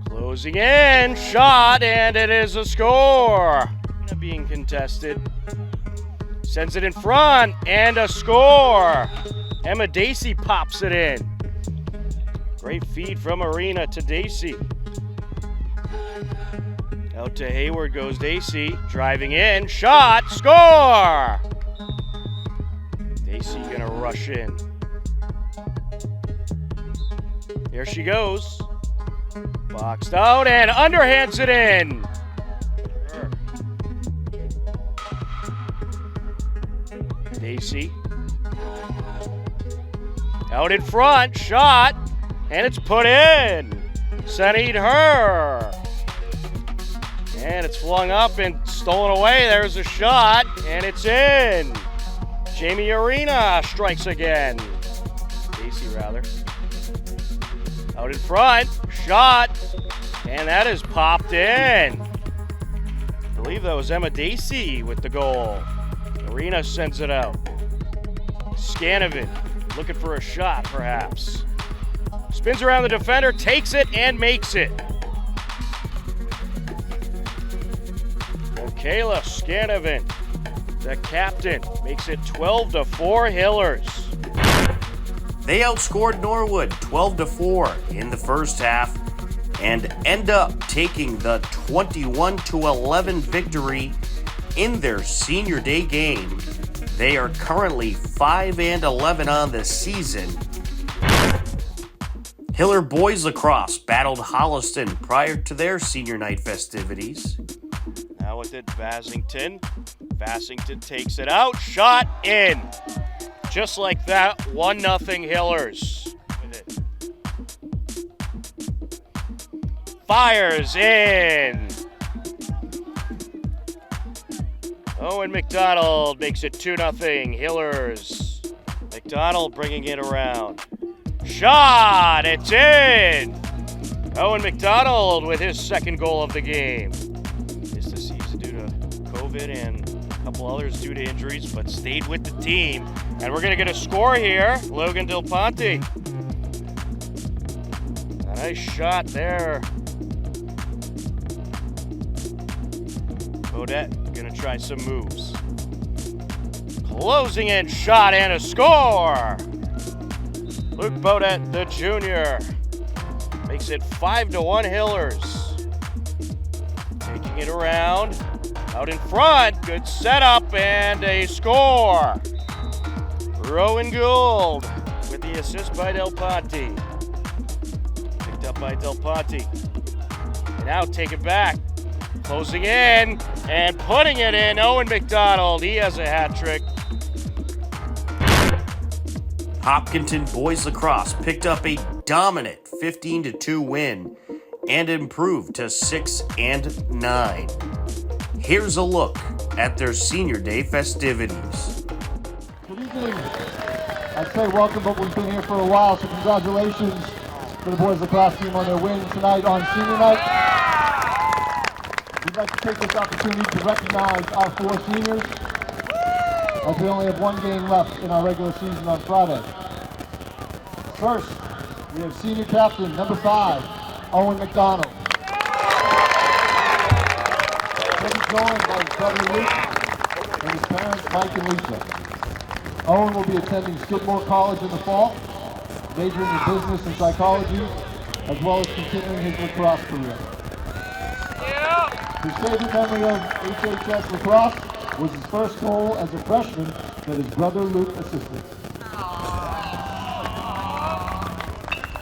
Speaker 4: Closing in, shot, and it is a score. Being contested. Sends it in front, and a score. Emma Dacey pops it in. Great feed from Arena to Dacey. Out to Hayward goes Dacey, driving in, shot, score! Dacey gonna rush in. Here she goes. Boxed out and underhands it in. Dacey. Out in front, shot, and it's put in. Sunnied her. And it's flung up and stolen away. There's a shot, and it's in. Jamie Arena strikes again. Dacey, rather. Out in front, shot, and that is popped in. I believe that was Emma Dacey with the goal. Arena sends it out. Scanovan looking for a shot, perhaps. Spins around the defender, takes it, and makes it. Michaela Scanovan, the captain, makes it 12-4 Hillers.
Speaker 1: They outscored Norwood 12-4 in the first half and end up taking the 21-11 victory in their senior day game. They are currently 5-11 on the season. Hiller boys lacrosse battled Holliston prior to their senior night festivities.
Speaker 4: Now with it, Vassington. Vassington takes it out, shot in. Just like that, 1-0 Hillers. With it. Fires in. Owen McDonald makes it 2-0 Hillers. McDonald bringing it around. Shot, it's in. Owen McDonald with his second goal of the game. Missed the season due to COVID and a couple others due to injuries, but stayed with the team. And we're going to get a score here. Logan Del Ponte. A nice shot there. Bodette going to try some moves. Closing in, shot, and a score. Luke Bodette, the junior, makes it 5-1 Hillers. Taking it around, out in front, good setup, and a score. Rowan Gould with the assist by Del Ponte. Picked up by Del Ponte. And now take it back. Closing in and putting it in. Owen McDonald, he has a hat trick.
Speaker 1: Hopkinton boys lacrosse picked up a dominant 15-2 win and improved to 6-9. Here's a look at their senior day festivities.
Speaker 5: Good evening. I'd say welcome, but we've been here for a while, so congratulations to the boys lacrosse team on their win tonight on senior night. We'd like to take this opportunity to recognize our 4 seniors, as we only have 1 game left in our regular season on Friday. First, we have senior captain, number 5, Owen McDonald. He'll be joined by his brother Luke and his parents, Mike and Lisa. Owen will be attending Skidmore College in the fall, majoring in business and psychology, as well as continuing his lacrosse career. His favorite memory of HHS lacrosse was his first goal as a freshman that his brother Luke assisted.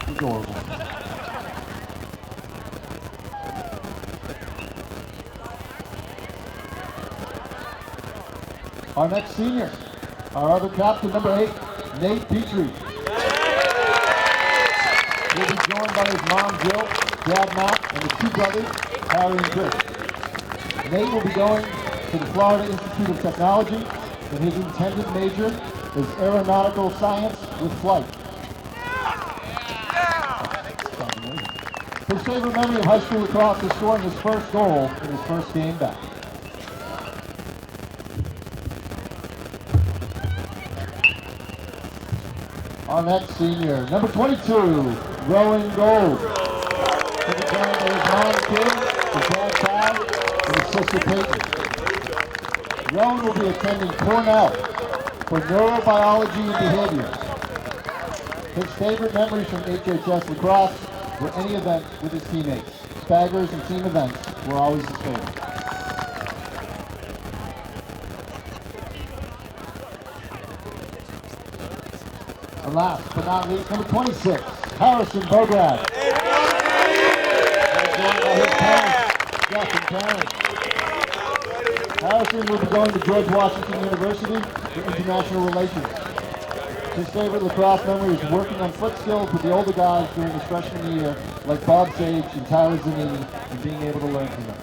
Speaker 5: Adorable. Our next senior, our other captain, number 8, Nate Petrie. He'll be joined by his mom, Jill, dad, Matt, and his 2 brothers, Harry and Chris. Nate will be going to the Florida Institute of Technology, and his intended major is aeronautical science with flight. His favorite memory of high school lacrosse is scoring his first goal in his first game back. Our next senior, number 22, Rowan Gold. He'll be joined by his mom, Kim, his dad, Todd, and his sister, Peyton. Rowan will be attending Cornell for neurobiology and behavior. His favorite memories from HHS lacrosse were any event with his teammates. Spaggers and team events were always his favorite. And last but not least, number 26, Harrison Bograd. His parents, Jeff and Karen. Harrison will be going to George Washington University for international relations. His favorite lacrosse memory is working on foot skills with the older guys during his freshman year, like Bob Sage and Tyler Zanini, and being able to learn from them.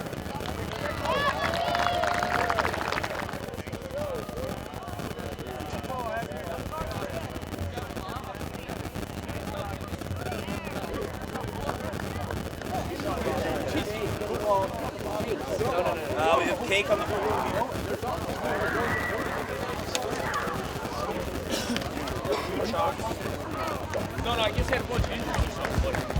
Speaker 6: We have cake on the floor. No, I just had a bunch of injuries.